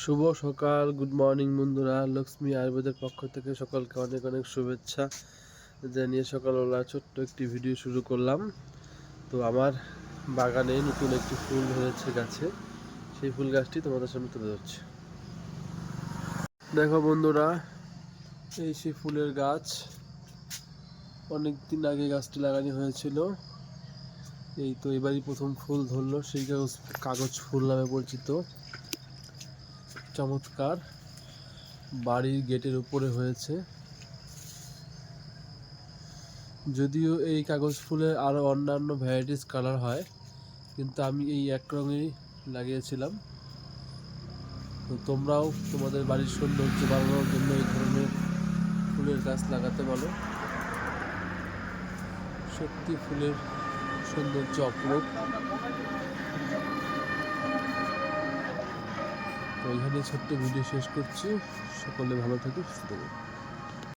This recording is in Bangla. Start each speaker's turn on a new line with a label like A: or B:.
A: শুভ সকাল, গুড মর্নিং বন্ধুরা। লক্ষ্মী আয়ুর্বেদের পক্ষ থেকে সকলকে অনেক অনেক শুভেচ্ছা জানিয়ে সকালবেলা ছোট্ট একটি ভিডিও শুরু করলাম। তো আমার বাগানে নতুন একটি ফুল ধরেছে গাছে, সেই ফুল গাছটি তোমাদের সামনে তুলে ধরছি। দেখো বন্ধুরা, এই সেই ফুলের গাছ। অনেক দিন আগে গাছটি লাগানো হয়েছিল, এই তো এবারই প্রথম ফুল ধরলো। সেই কাগজ ফুল নামে পরিচিত, চমৎকার। বাড়ির গেটের উপরে হয়েছে। যদিও এই কাগজ ফুলের আরও অন্যান্য ভ্যারাইটিস কালার হয়, কিন্তু আমি এই এক রঙেই লাগিয়েছিলাম। তো তোমরাও তোমাদের বাড়ির সৌন্দর্য বাড়ানোর জন্য এই ধরনের ফুলের গাছ লাগাতে পারো। সত্যি ফুলের সৌন্দর্য অপরূপ। তো এখানে ছোট্ট ভিডিও শেষ করছি। সকলে ভালো থাকো, সুস্থ থাকো।